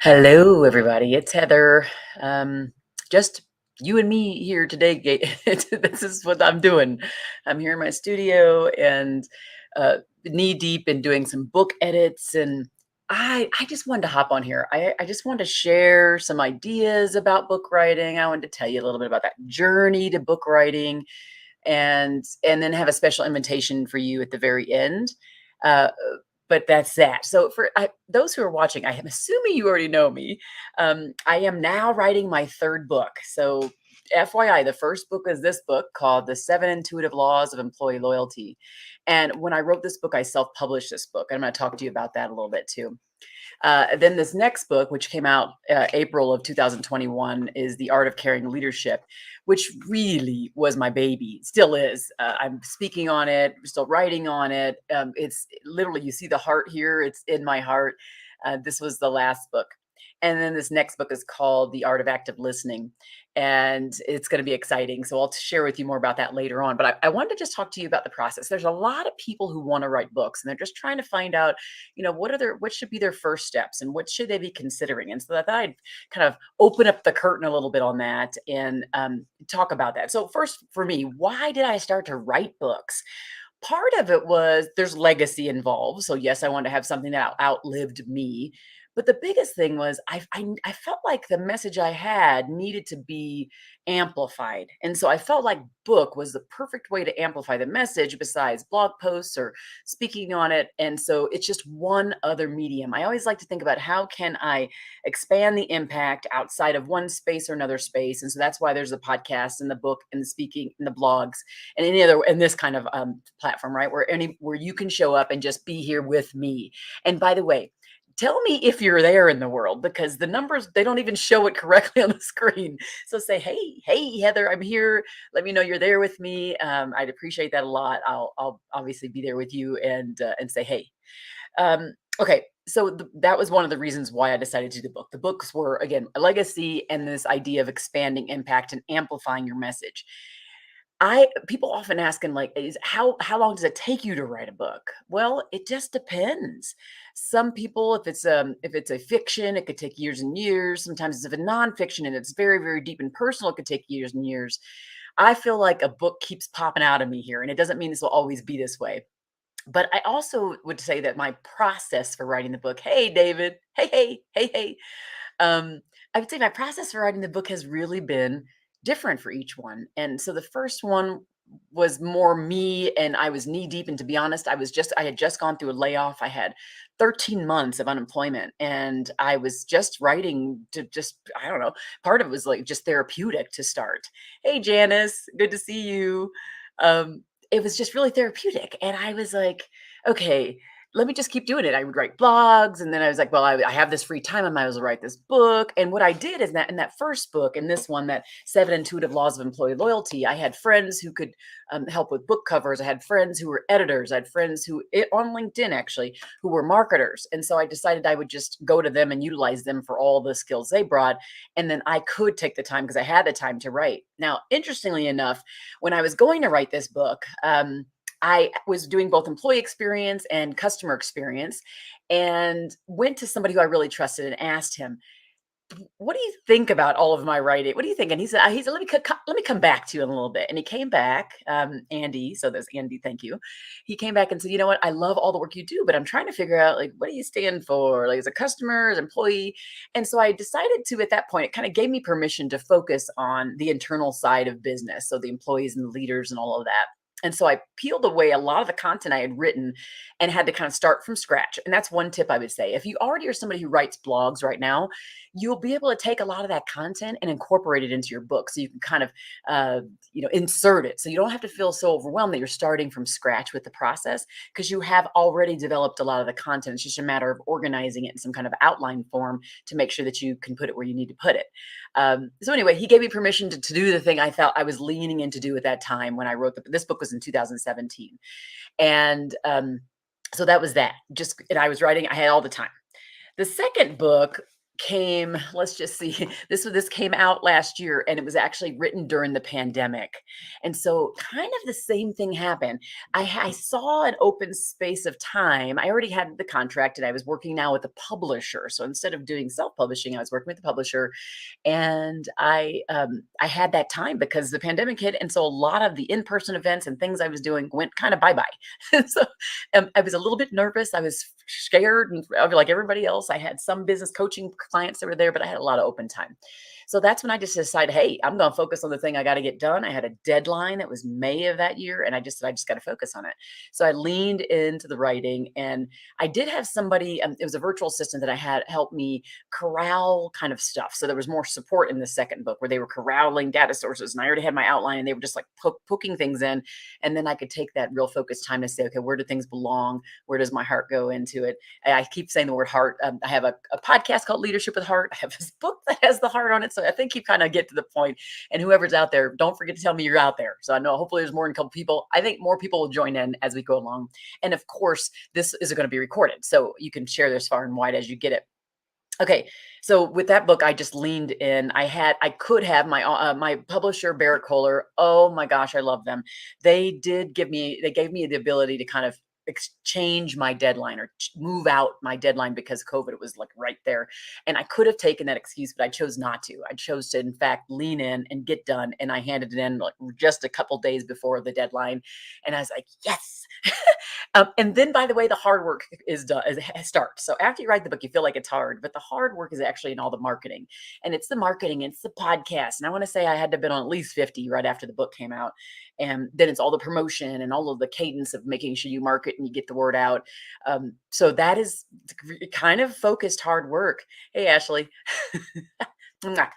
Hello, everybody. It's Heather. Um, just you and me here today. This is what I'm doing. I'm here in my studio and knee deep in doing some book edits. And I just wanted to hop on here. I just wanted to share some ideas about book writing. I wanted to tell you a little bit about that journey to book writing and then have a special invitation for you at the very end. Uh, but that's that. So for those who are watching, I am assuming you already know me. I am now writing my third book. So FYI, the first book is this book called The Seven Intuitive Laws of Employee Loyalty. And when I wrote this book, I self-published this book. I'm going to talk to you about that a little bit too. Then this next book, which came out April of 2021, is The Art of Caring Leadership, which really was my baby. Still is. I'm speaking on it, still writing on it. It's literally, you see the heart here. It's in my heart. This was the last book. And then this next book is called The Art of Active Listening. And it's going to be exciting. So I'll share with you more about that later on. But I wanted to just talk to you about the process. There's a lot of people who want to write books and they're just trying to find out, what should be their first steps and what should they be considering. And so that I'd kind of open up the curtain a little bit on that and talk about that. So first, for me, why did I start to write books? Part of it was there's legacy involved. So yes, I wanted to have something that outlived me. But the biggest thing was I felt like the message I had needed to be amplified. And so I felt like book was the perfect way to amplify the message besides blog posts or speaking on it. And so it's just one other medium. I always like to think about how can I expand the impact outside of one space or another space. And so that's why there's the podcast and the book and the speaking and the blogs and any other in this kind of platform, right? Where you can show up and just be here with me. And by the way, tell me if you're there in the world because the numbers, they don't even show it correctly on the screen. So say, hey, Heather, I'm here. Let me know you're there with me. I'd appreciate that a lot. I'll obviously be there with you and say, hey. Okay, so that was one of the reasons why I decided to do the book. The books were, again, a legacy and this idea of expanding impact and amplifying your message. I People often ask and like, is how long does it take you to write a book? Well, it just depends. Some people, if it's a fiction, it could take years and years. Sometimes if it's a nonfiction and it's very, very deep and personal, it could take years and years. I feel like a book keeps popping out of me here, and it doesn't mean this will always be this way. But I also would say that my process for writing the book, hey, David, hey. Um, I would say my process for writing the book has really been different for each one. And so the first one was more me and I was knee deep. And to be honest, I had just gone through a layoff. I had 13 months of unemployment and I was just writing to just, I don't know, part of it was like just therapeutic to start. Hey, Janice, good to see you. It was just really therapeutic. And I was like, okay, let me just keep doing it. I would write blogs, and then I was like, well, I have this free time. I might as well write this book. And what I did is that in that first book, in this one, that Seven Intuitive Laws of Employee Loyalty, I had friends who could help with book covers. I had friends who were editors. I had friends on LinkedIn actually, who were marketers. And so I decided I would just go to them and utilize them for all the skills they brought. And then I could take the time because I had the time to write. Now, interestingly enough, when I was going to write this book, I was doing both employee experience and customer experience and went to somebody who I really trusted and asked him, what do you think about all of my writing? What do you think? And he said, let me come back to you in a little bit. And he came back, Andy. So there's Andy. Thank you. He came back and said, you know what? I love all the work you do, but I'm trying to figure out like, what do you stand for? Like as a customer, as an employee. And so I decided to, at that point, it kind of gave me permission to focus on the internal side of business. So the employees and the leaders and all of that. And so I peeled away a lot of the content I had written and had to kind of start from scratch. And that's one tip I would say. If you already are somebody who writes blogs right now, you'll be able to take a lot of that content and incorporate it into your book. So you can kind of, insert it. So you don't have to feel so overwhelmed that you're starting from scratch with the process because you have already developed a lot of the content. It's just a matter of organizing it in some kind of outline form to make sure that you can put it where you need to put it. So anyway, he gave me permission to do the thing I felt I was leaning in to do at that time when I wrote this book was in 2017. And so that was that. And I was writing, I had all the time. The second book came, let's just see, this came out last year, and it was actually written during the pandemic. And so kind of the same thing happened. I saw an open space of time. I already had the contract and I was working now with a publisher. So instead of doing self-publishing, I was working with the publisher, and I had that time because the pandemic hit, and so a lot of the in-person events and things I was doing went kind of bye-bye. So I was a little bit nervous. I was scared, and like everybody else, I had some business coaching clients that were there, but I had a lot of open time. So that's when I just decided, hey, I'm going to focus on the thing I got to get done. I had a deadline that was May of that year, and I just said I just got to focus on it. So I leaned into the writing, and I did have somebody. It was a virtual assistant that I had help me corral kind of stuff. So there was more support in the second book where they were corralling data sources, and I already had my outline, and they were just like poking things in, and then I could take that real focused time to say, okay, where do things belong? Where does my heart go into it? And I keep saying the word heart. I have a podcast called Leadership with Heart. I have this book that has the heart on it. So I think you kind of get to the point. And whoever's out there, don't forget to tell me you're out there. So I know hopefully there's more than a couple people. I think more people will join in as we go along. And of course, this is going to be recorded. So you can share this far and wide as you get it. Okay, so with that book, I just leaned in. I could have my publisher, Barrett Kohler. Oh my gosh, I love them. They gave me the ability to kind of exchange my deadline or move out my deadline because COVID was like right there. And I could have taken that excuse, but I chose not to. I chose to, in fact, lean in and get done. And I handed it in like just a couple days before the deadline. And I was like, yes. And then, by the way, the hard work is done. Starts. So after you write the book, you feel like it's hard, but the hard work is actually in all the marketing, and it's the marketing, it's the podcast. And I want to say I had to have been on at least 50 right after the book came out, and then it's all the promotion and all of the cadence of making sure you market and you get the word out. So that is kind of focused hard work. Hey, Ashley. Mwah.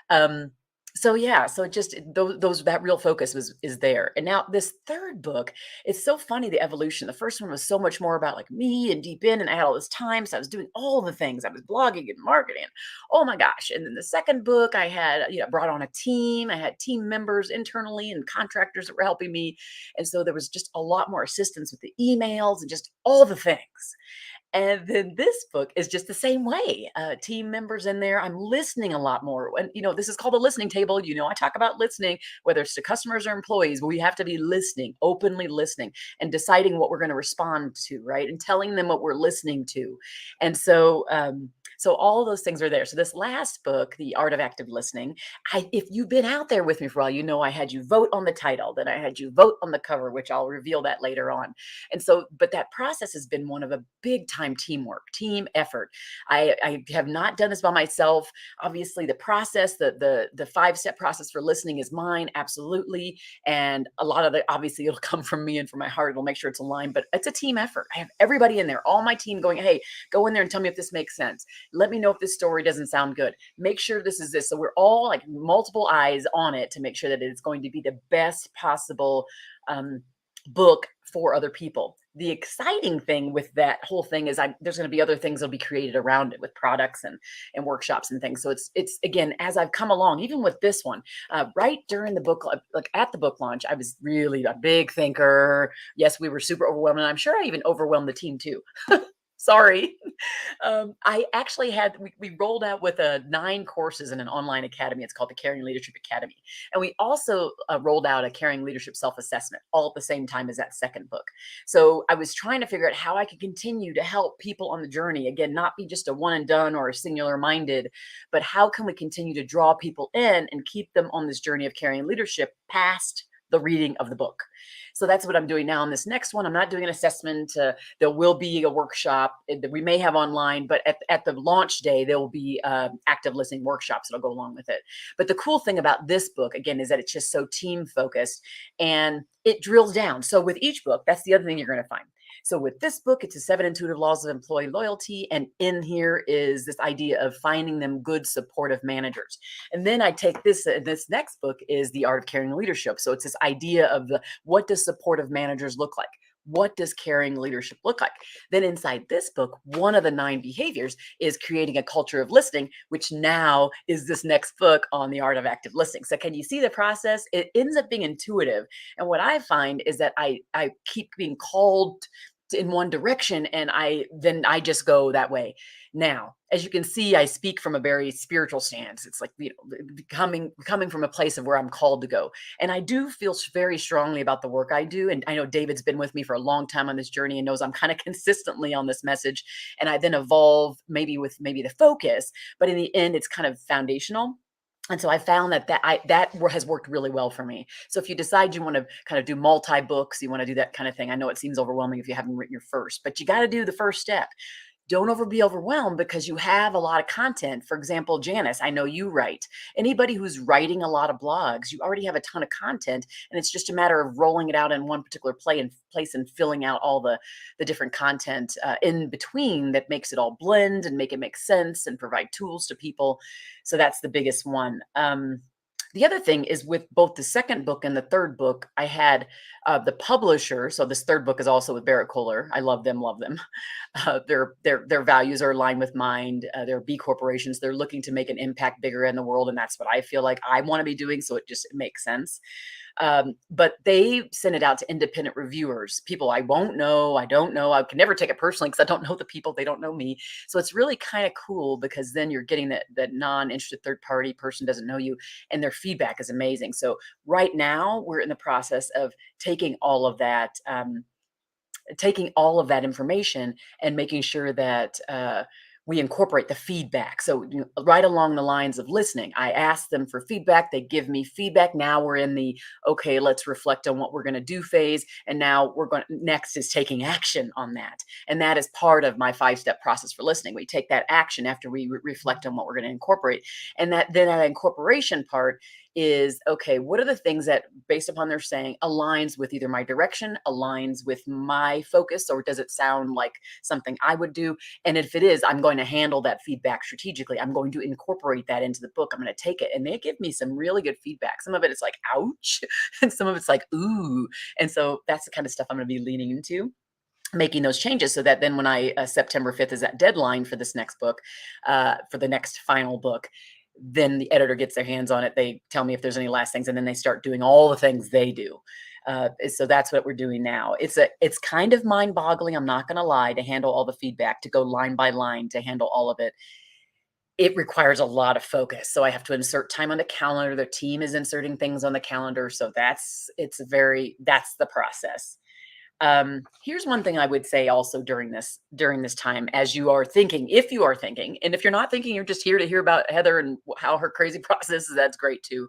Um, so yeah, so just those that real focus is there. And now this third book, it's so funny the evolution. The first one was so much more about like me and deep in, and I had all this time, so I was doing all the things. I was blogging and marketing. Oh my gosh! And then the second book, I had brought on a team. I had team members internally and contractors that were helping me, and so there was just a lot more assistance with the emails and just all the things. And then this book is just the same way. Team members in there. I'm listening a lot more. And, this is called a listening table. I talk about listening, whether it's to customers or employees, but we have to be listening, openly listening and deciding what we're going to respond to, right? And telling them what we're listening to. And so all of those things are there. So this last book, The Art of Active Listening, if you've been out there with me for a while, I had you vote on the title, then I had you vote on the cover, which I'll reveal that later on. And so, but that process has been one of a big time teamwork, team effort. I have not done this by myself. Obviously, the process, the 5-step process for listening is mine, absolutely. And a lot of it, obviously, it'll come from me and from my heart. It'll make sure it's aligned, but it's a team effort. I have everybody in there, all my team going, hey, go in there and tell me if this makes sense. Let me know if this story doesn't sound good. Make sure this is this. So we're all like multiple eyes on it to make sure that it's going to be the best possible book for other people. The exciting thing with that whole thing is there's going to be other things that'll be created around it with products and workshops and things. So it's again, as I've come along, even with this one, right during the book, like at the book launch, I was really a big thinker. Yes, we were super overwhelmed, and I'm sure I even overwhelmed the team too. Sorry. I actually we rolled out with 9 courses in an online academy. It's called the Caring Leadership Academy. And we also rolled out a Caring Leadership Self-Assessment all at the same time as that second book. So I was trying to figure out how I could continue to help people on the journey. Again, not be just a one and done or a singular minded, but how can we continue to draw people in and keep them on this journey of caring leadership past the reading of the book. So that's what I'm doing now on this next one. I'm not doing an assessment. There will be a workshop that we may have online, but at the launch day, there will be active listening workshops that'll go along with it. But the cool thing about this book, again, is that it's just so team focused and it drills down. So with each book, that's the other thing you're going to find. So with this book, it's the 7 Intuitive Laws of Employee Loyalty. And in here is this idea of finding them good, supportive managers. And then I take this next book is The Art of Caring Leadership. So it's this idea of what does supportive managers look like? What does caring leadership look like? Then inside this book, one of the 9 behaviors is creating a culture of listening, which now is this next book on the art of active listening. So can you see the process? It ends up being intuitive. And what I find is that I keep being called in one direction, and I just go that way. Now, as you can see, I speak from a very spiritual stance. It's like, coming from a place of where I'm called to go. And I do feel very strongly about the work I do. And I know David's been with me for a long time on this journey and knows I'm kind of consistently on this message. And I then evolve maybe with maybe the focus, but in the end, it's kind of foundational. And so I found that has worked really well for me. So if you decide you want to kind of do multi books, you want to do that kind of thing. I know it seems overwhelming if you haven't written your first, but you got to do the first step. Don't be overwhelmed because you have a lot of content. For example, Janice, I know you write. Anybody who's writing a lot of blogs, you already have a ton of content, and it's just a matter of rolling it out in one particular place and filling out all the different content in between that makes it all blend and make it make sense and provide tools to people. So that's the biggest one. The other thing is with both the second book and the third book, I had the publisher. So this third book is also with Barrett Kohler. I love them, love them. Their values are aligned with mine. They're B corporations. They're looking to make an impact bigger in the world, and that's what I feel like I want to be doing. So it makes sense. But they send it out to independent reviewers, people I won't know. I don't know. I can never take it personally because I don't know the people. They don't know me. So it's really kind of cool because then you're getting that non-interested third party person doesn't know you, and their feedback is amazing. So right now we're in the process of taking all of that. Taking all of that information and making sure that we incorporate the feedback. So right along the lines of listening, I ask them for feedback. They give me feedback. Now we're in the, okay, let's reflect on what we're going to do phase. And now next is taking action on that. And that is part of my 5-step process for listening. We take that action after we reflect on what we're going to incorporate. And that incorporation part is, okay, what are the things that, based upon their saying, aligns with either my direction, aligns with my focus, or does it sound like something I would do? And if it is, I'm going to handle that feedback strategically. I'm going to incorporate that into the book. I'm going to take it, and they give me some really good feedback. Some of it is like, ouch, and some of it's like, ooh. And so that's the kind of stuff I'm going to be leaning into, making those changes, so that then when September 5th is that deadline for this next book, for the next final book, then the editor gets their hands on it. They tell me if there's any last things, and then they start doing all the things they do. So that's what we're doing now. It's kind of mind boggling. I'm not going to lie, to handle all the feedback, to go line by line, to handle all of it. It requires a lot of focus. So I have to insert time on the calendar. The team is inserting things on the calendar. So that's the process. Here's one thing I would say also during this time, as you are thinking, if you are thinking, and if you're not thinking, you're just here to hear about Heather and how her crazy process is, that's great too.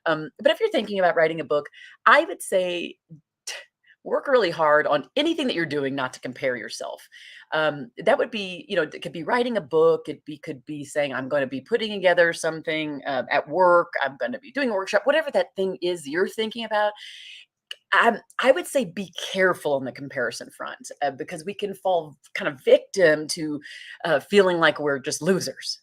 But if you're thinking about writing a book, I would say work really hard on anything that you're doing, not to compare yourself. That would be, it could be writing a book. Could be saying, I'm going to be putting together something at work. I'm going to be doing a workshop, whatever that thing is you're thinking about. I would say be careful on the comparison front, because we can fall kind of victim to feeling like we're just losers.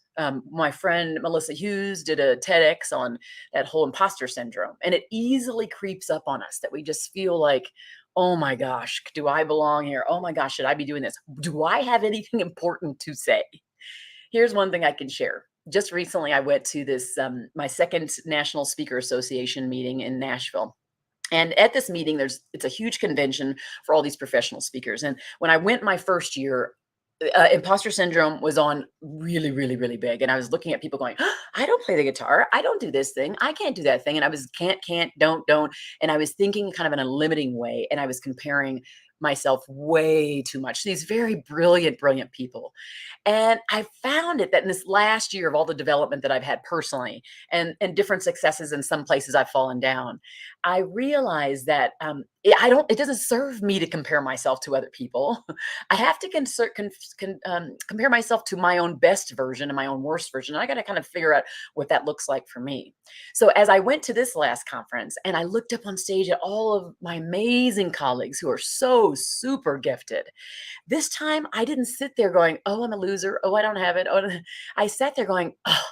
My friend Melissa Hughes did a Tedx on that whole imposter syndrome, and it easily creeps up on us that we just feel like, oh my gosh, do I belong here? Oh my gosh, should I be doing this? Do I have anything important to say? Here's one thing I can share. Just recently, I went to this my second National Speaker Association meeting in Nashville. And at this meeting, it's a huge convention for all these professional speakers. And when I went my first year, imposter syndrome was on really, really, really big. And I was looking at people going, "Oh, I don't play the guitar. I don't do this thing. I can't do that thing." And I was can't, don't. And I was thinking kind of in a limiting way. And I was comparing myself way too much to these very brilliant, brilliant people. And I found it that in this last year of all the development that I've had personally, and different successes in some places I've fallen down, I realized that it doesn't serve me to compare myself to other people. I have to compare myself to my own best version and my own worst version. And I got to kind of figure out what that looks like for me. So as I went to this last conference and I looked up on stage at all of my amazing colleagues who are so super gifted, this time I didn't sit there going, "Oh, I'm a loser. Oh, I don't have it." Oh, I sat there going, "Oh,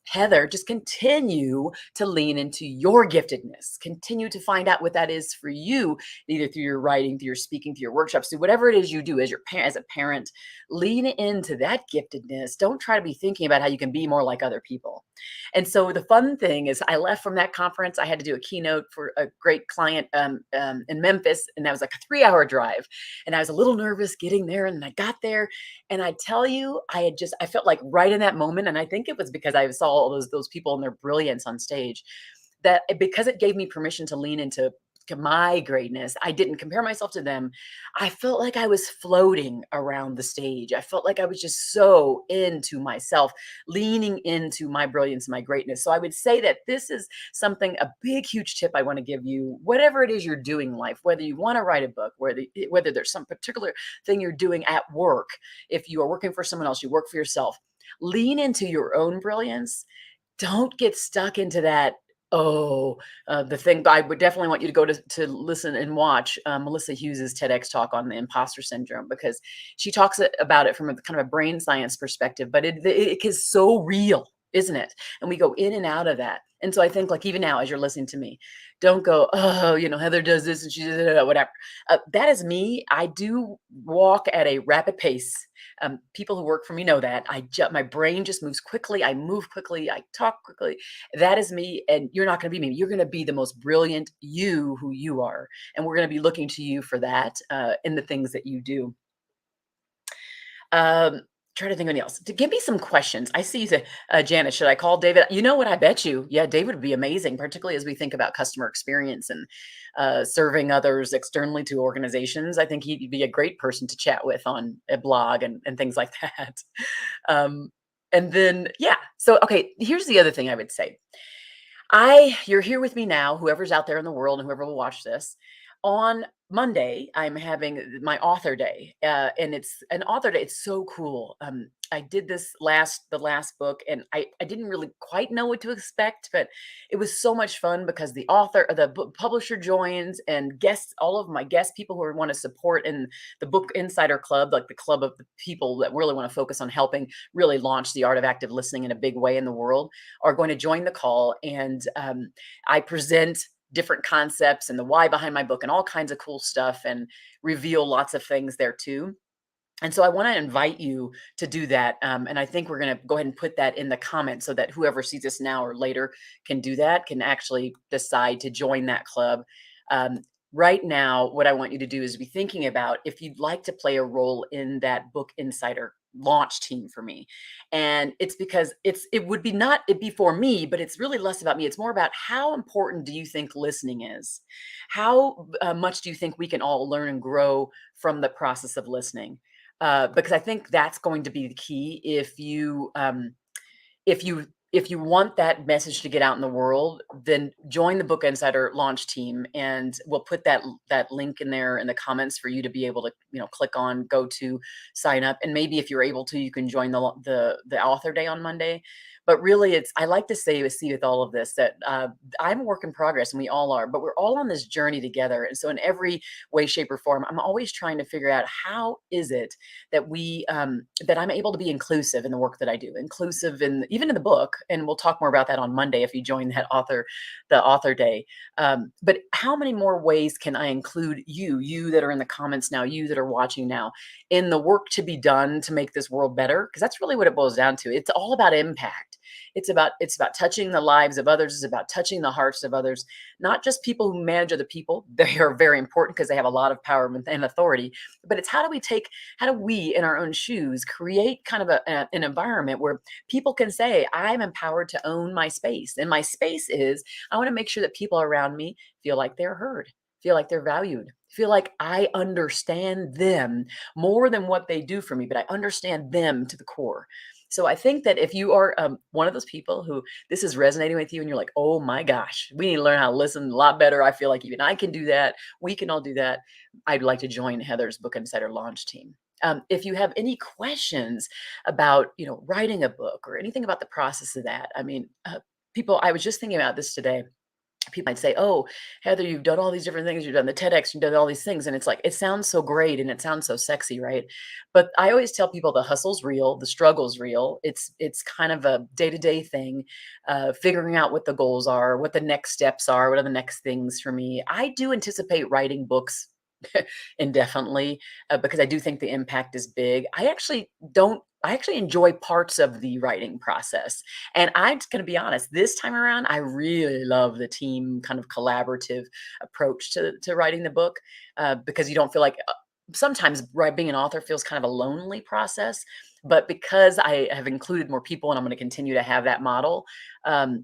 Heather, just continue to lean into your giftedness. Continue to find out what that is for you, either through your writing, through your speaking, through your workshops, through whatever it is you do as your parent, as a parent. Lean into that giftedness. Don't try to be thinking about how you can be more like other people. And so the fun thing is, I left from that conference. I had to do a keynote for a great client in Memphis, and that was like a 3 hour drive. And I was a little nervous getting there, and I got there, and I tell you, I felt like right in that moment, and I think it was because I saw all those people and their brilliance on stage, that because it gave me permission to lean into to my greatness, I didn't compare myself to them. I felt like I was floating around the stage. I felt like I was just so into myself, leaning into my brilliance and my greatness. So I would say that this is something, a big, huge tip I want to give you, whatever it is you're doing in life, whether you want to write a book, whether there's some particular thing you're doing at work, if you are working for someone else, you work for yourself, lean into your own brilliance. Don't get stuck into that. Oh, the thing. I would definitely want you to go to listen and watch Melissa Hughes's TEDx talk on the imposter syndrome, because she talks about it from a kind of a brain science perspective, but it is so real, isn't it? And we go in and out of that. And so I think, like, even now, as you're listening to me, don't go, oh, Heather does this and she does whatever. That is me. I do walk at a rapid pace. People who work for me know that. My brain just moves quickly. I move quickly. I talk quickly. That is me, and you're not going to be me. You're going to be the most brilliant you, who you are, and we're going to be looking to you for that in the things that you do. Um, Try to think of anything else. To give me some questions. I see you say, Janet, should I call David? You know what? I bet you, yeah, David would be amazing, particularly as we think about customer experience and serving others externally to organizations. I think he'd be a great person to chat with on a blog and things like that. Um, and then, yeah. So, okay, here's the other thing I would say. You're here with me now, whoever's out there in the world and whoever will watch this. On Monday, I'm having my author day, and it's an author day. It's so cool. I did the last book, and I didn't really quite know what to expect, but it was so much fun because the author, the book publisher joins, and guests, all of my guests, people who want to support in the Book Insider Club, like the club of the people that really want to focus on helping really launch the art of active listening in a big way in the world, are going to join the call. And I present different concepts and the why behind my book and all kinds of cool stuff, and reveal lots of things there too. And so I want to invite you to do that. And I think we're going to go ahead and put that in the comments so that whoever sees this now or later can do that, can actually decide to join that club. Um, right now, what I want you to do is be thinking about if you'd like to play a role in that Book Insider launch team for me. And it's because it'd be for me, but it's really less about me. It's more about, how important do you think listening is? How much do you think we can all learn and grow from the process of listening? Because I think that's going to be the key. If you want that message to get out in the world, then join the Book Insider launch team, and we'll put that link in there in the comments for you to be able to click on, go to, sign up, and maybe if you're able to, you can join the author day on Monday. But really, I like to see with all of this that I'm a work in progress, and we all are, but we're all on this journey together. And so in every way, shape, or form, I'm always trying to figure out, how is it that that I'm able to be inclusive in the work that I do, inclusive even in the book. And we'll talk more about that on Monday if you join the author day. But how many more ways can I include you that are in the comments now, you that are watching now, in the work to be done to make this world better? Because that's really what it boils down to. It's all about impact. It's about touching the lives of others. It's about touching the hearts of others, not just people who manage other people. They are very important because they have a lot of power and authority. But it's, how do we in our own shoes create kind of an environment where people can say, I'm empowered to own my space. And my space is, I want to make sure that people around me feel like they're heard, feel like they're valued, feel like I understand them more than what they do for me, but I understand them to the core. So I think that if you are one of those people who this is resonating with you, and you're like, oh my gosh, we need to learn how to listen a lot better. I feel like even I can do that. We can all do that. I'd like to join Heather's Book Insider launch team. If you have any questions about, writing a book or anything about the process of that, I mean, people, I was just thinking about this today. people might say, "Oh, Heather, you've done all these different things. You've done the TEDx, you've done all these things." And it's like, it sounds so great and it sounds so sexy, right? But I always tell people the hustle's real, the struggle's real. It's kind of a day-to-day thing, figuring out what the goals are, what the next steps are, what are the next things for me. I do anticipate writing books indefinitely, because I do think the impact is big. I actually enjoy parts of the writing process. And I'm just going to be honest, this time around, I really love the team kind of collaborative approach to writing the book, because you don't feel like, sometimes being an author feels kind of a lonely process. But because I have included more people and I'm going to continue to have that model,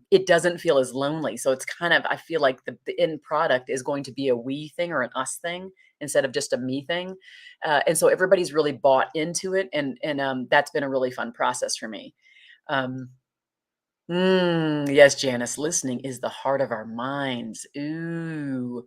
it doesn't feel as lonely. So it's kind of, I feel like the end product is going to be a we thing or an us thing instead of just a me thing. And so everybody's really bought into it. And that's been a really fun process for me. Um, yes, Janice, listening is the heart of our minds. Ooh,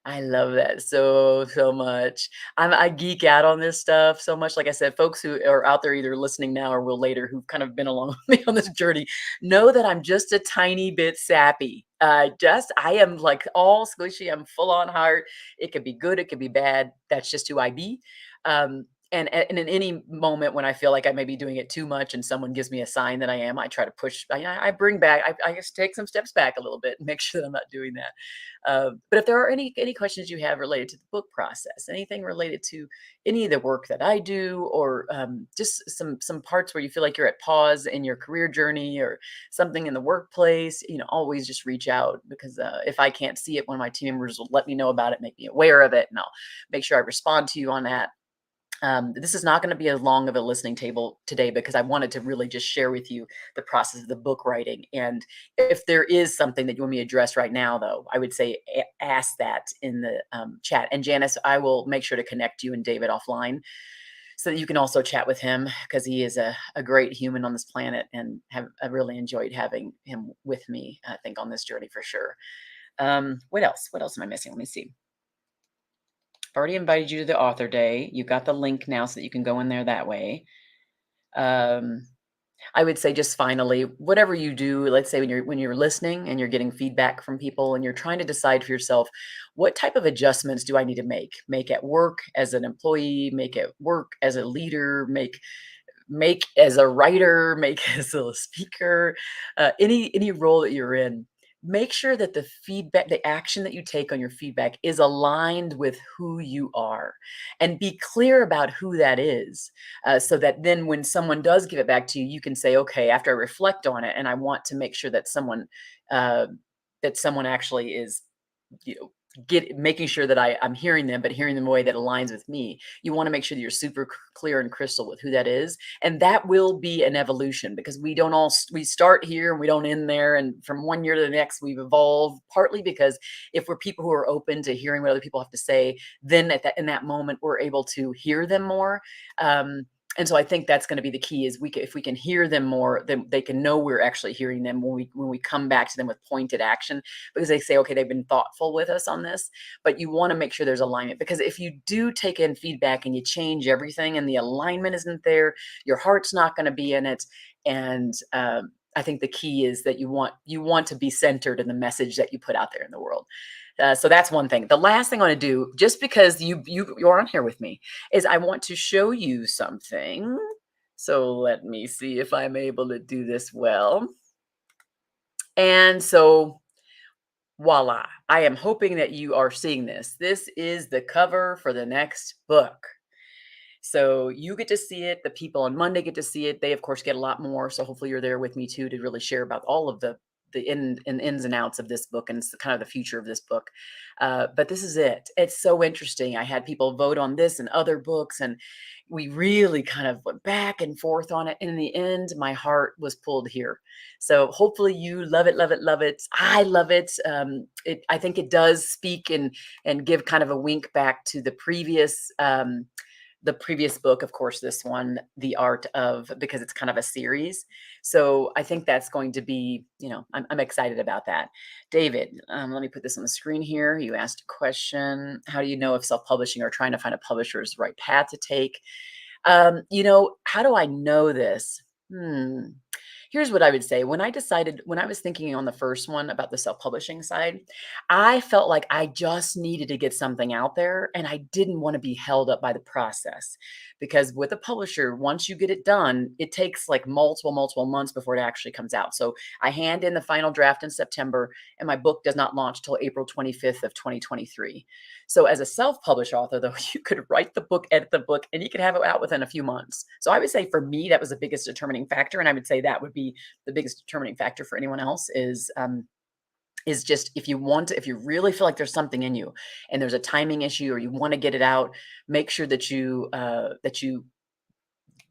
I love that so much. I geek out on this stuff so much. Like I said, folks who are out there either listening now or will later, who've kind of been along with me on this journey, know that I'm just a tiny bit sappy. I am like all squishy. I'm full on heart. It could be good, it could be bad. That's just who I be. And in any moment when I feel like I may be doing it too much and someone gives me a sign that I am, I try to push, I bring back, I just take some steps back a little bit and make sure that I'm not doing that. But if there are any questions you have related to the book process, anything related to any of the work that I do, or just some parts where you feel like you're at pause in your career journey or something in the workplace, always just reach out, because if I can't see it, one of my team members will let me know about it, make me aware of it, and I'll make sure I respond to you on that. This is not going to be as long of a listening table today, because I wanted to really just share with you the process of the book writing. And if there is something that you want me to address right now, though, I would say ask that in the chat. And Janice, I will make sure to connect you and David offline so that you can also chat with him, because he is a great human on this planet, and I really enjoyed having him with me, I think, on this journey for sure. What else? What else am I missing? Let me see. Already invited you to the author day. You got the link now so that you can go in there that way. Um, I would say, just finally, whatever you do, let's say when you're listening and you're getting feedback from people and you're trying to decide for yourself, what type of adjustments do I need to make at work as an employee, make at work as a leader, make as a writer, make as a speaker, any role that you're in. Make sure that the feedback, the action that you take on your feedback is aligned with who you are, and be clear about who that is, so that then when someone does give it back to you, you can say, okay, after I reflect on it, and I want to make sure uh, that someone actually is, you know, making sure that I'm hearing them, but hearing them in a way that aligns with me. You want to make sure that you're super clear and crystal with who that is, and that will be an evolution, because we don't all we start here and we don't end there, and from one year to the next we've evolved. Partly because if we're people who are open to hearing what other people have to say, then in that moment we're able to hear them more. Um, and so I think that's going to be the key, is if we can hear them more, then they can know we're actually hearing them when we come back to them with pointed action, because they say, okay, they've been thoughtful with us on this. But you want to make sure there's alignment, because if you do take in feedback and you change everything and the alignment isn't there, your heart's not going to be in it. And I think the key is that you want to be centered in the message that you put out there in the world. So that's one thing. The last thing I want to do, just because you're on here with me, is I want to show you something. So let me see if I'm able to do this well. And so, voila, I am hoping that you are seeing this. This is the cover for the next book. So you get to see it. The people on Monday get to see it. They, of course, get a lot more. So hopefully you're there with me too, to really share about all of the ins and outs of this book, and kind of the future of this book. But this is it. It's so interesting. I had people vote on this and other books, and we really kind of went back and forth on it. And in the end, my heart was pulled here. So hopefully you love it, love it, love it. I love it. I think it does speak and give kind of a wink back to the previous book, of course, this one, The Art of, because it's kind of a series. So I think that's going to be, I'm excited about that. David, let me put this on the screen here. You asked a question. How do you know if self-publishing or trying to find a publisher is the right path to take? How do I know this? Here's Here's what I would say. When I was thinking on the first one about the self-publishing side, I felt like I just needed to get something out there and I didn't want to be held up by the process. Because with a publisher, once you get it done, it takes like multiple months before it actually comes out. So I hand in the final draft in September and my book does not launch till April 25th of 2023. So as a self-published author, though, you could write the book, edit the book, and you could have it out within a few months. So I would say for me, that was the biggest determining factor, and I would say that would be the biggest determining factor for anyone else is just if you really feel like there's something in you, and there's a timing issue, or you want to get it out, make sure that you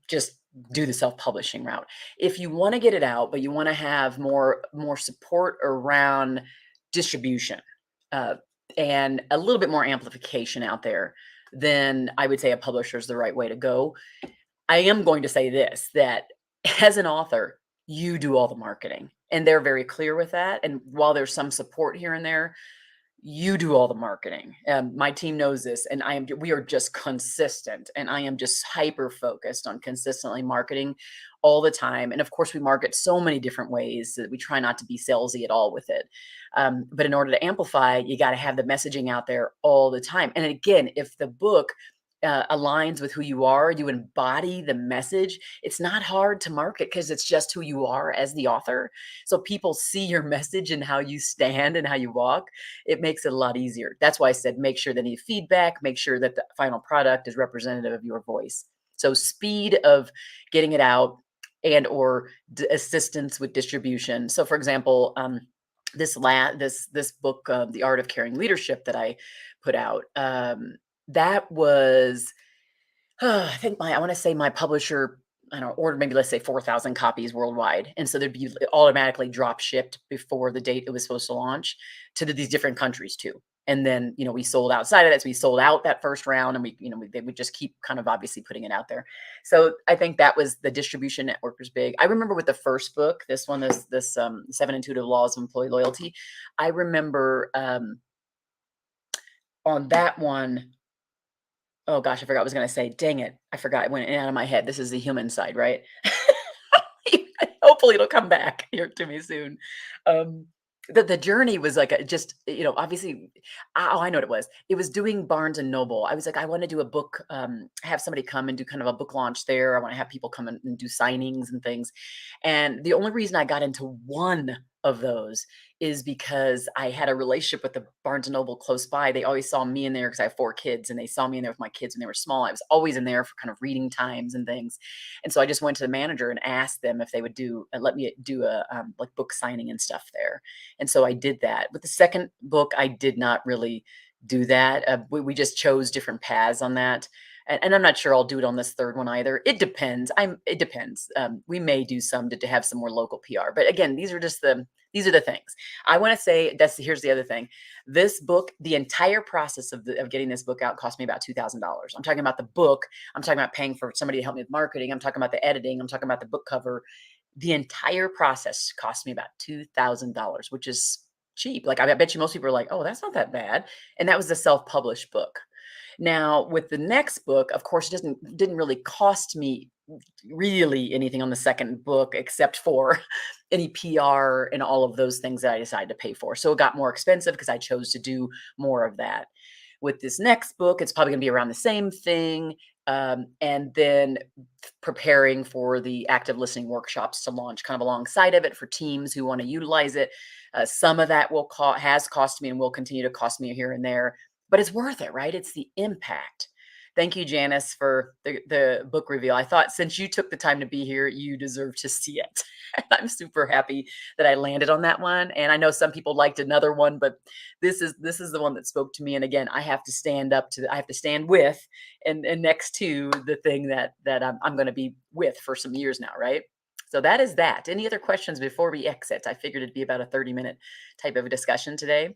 just do the self-publishing route. If you want to get it out, but you want to have more support around distribution, uh, and a little bit more amplification out there, then I would say a publisher is the right way to go. I am going to say this, that as an author, you do all the marketing, and they're very clear with that. And while there's some support here and there, you do all the marketing. My team knows this, and we are just consistent, and I am just hyper focused on consistently marketing all the time. And of course, we market so many different ways that we try not to be salesy at all with it. But in order to amplify, you got to have the messaging out there all the time. And again, if the book aligns with who you are, you embody the message, it's not hard to market because it's just who you are as the author. So people see your message and how you stand and how you walk. It makes it a lot easier. That's why I said make sure they need feedback, make sure that the final product is representative of your voice. So speed of getting it out and or assistance with distribution. So for example, this book, The Art of Caring Leadership, that I put out, that was, I think I want to say my publisher, I don't know, ordered maybe let's say 4,000 copies worldwide. And so they'd be automatically drop shipped before the date it was supposed to launch to these different countries too. And then, we sold outside of that. So we sold out that first round, and they would just keep kind of obviously putting it out there. So I think that was, the distribution network was big. I remember with the first book, this one, this 7 Intuitive Laws of Employee Loyalty. I remember on that one, oh gosh, I forgot what I was gonna say. Dang it. I forgot. It went in and out of my head. This is the human side, right? Hopefully it'll come back here to me soon. Um, the journey was like just, obviously, oh, I know what it was. It was doing Barnes and Noble. I was like, I want to do a book, have somebody come and do kind of a book launch there. I want to have people come and do signings and things. And the only reason I got into one of those is because I had a relationship with the Barnes and Noble close by. They always saw me in there because I have 4 kids, and they saw me in there with my kids when they were small. I was always in there for kind of reading times and things. And so I just went to the manager and asked them if they would let me do a like book signing and stuff there. And so I did that. With the second book, I did not really do that. We just chose different paths on that. And I'm not sure I'll do it on this third one either. It depends. It depends. We may do some to have some more local PR. But again, these are the things. I want to say here's the other thing. This book, the entire process of getting this book out cost me about $2,000. I'm talking about the book. I'm talking about paying for somebody to help me with marketing. I'm talking about the editing. I'm talking about the book cover. The entire process cost me about $2,000, which is cheap. Like I bet you most people are like, oh, that's not that bad. And that was a self-published book. Now, with the next book, of course, it didn't really cost me really anything on the second book except for any PR and all of those things that I decided to pay for. So it got more expensive because I chose to do more of that. With this next book, it's probably going to be around the same thing. And then preparing for the active listening workshops to launch kind of alongside of it for teams who want to utilize it. Some of that has cost me and will continue to cost me here and there, but it's worth it, right? It's the impact. Thank you, Janice, for the book reveal. I thought since you took the time to be here, you deserve to see it. I'm super happy that I landed on that one. And I know some people liked another one, but this is the one that spoke to me. And again, I have to I have to stand with and next to the thing that I'm going to be with for some years now, right? So that is that. Any other questions before we exit? I figured it'd be about a 30-minute type of a discussion today.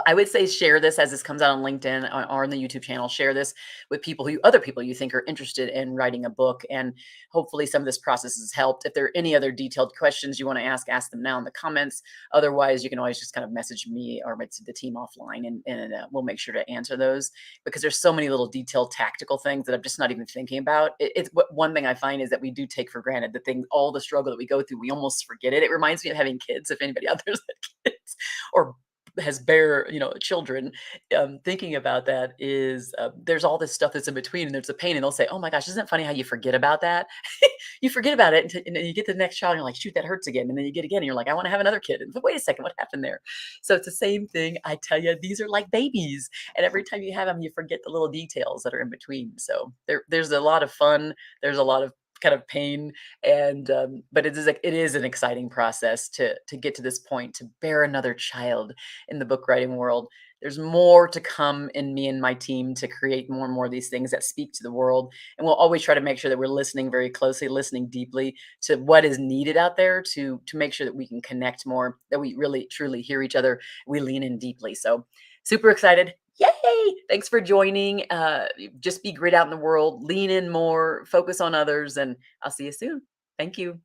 I would say share this as this comes out on LinkedIn or on the YouTube channel. Share this with other people you think are interested in writing a book, and hopefully some of this process has helped. If there are any other detailed questions you want to ask them now in the comments. Otherwise, you can always just kind of message me or the team offline, and we'll make sure to answer those, because there's so many little detailed tactical things that I'm just not even thinking about. One thing I find is that we do take for granted the things, all the struggle that we go through. We almost forget it. It reminds me of having kids. If anybody out there's had kids or has bare, children, thinking about that is, there's all this stuff that's in between, and there's a pain, and they'll say, "Oh my gosh, isn't it funny how you forget about that?" You forget about it, and then you get to the next child, and you're like, "Shoot, that hurts again," and then you get again, and you're like, "I want to have another kid," and but wait a second, what happened there? So it's the same thing. I tell you, these are like babies, and every time you have them, you forget the little details that are in between. So there's a lot of fun. There's a lot of kind of pain, and but it is an exciting process to get to this point, to bear another child in the book writing world. There's more to come in me and my team to create more and more of these things that speak to the world. And we'll always try to make sure that we're listening very closely, listening deeply to what is needed out there, to make sure that we can connect more, that we really truly hear each other. We lean in deeply. So super excited. Yay! Thanks for joining. Just be great out in the world, lean in more, focus on others, and I'll see you soon. Thank you.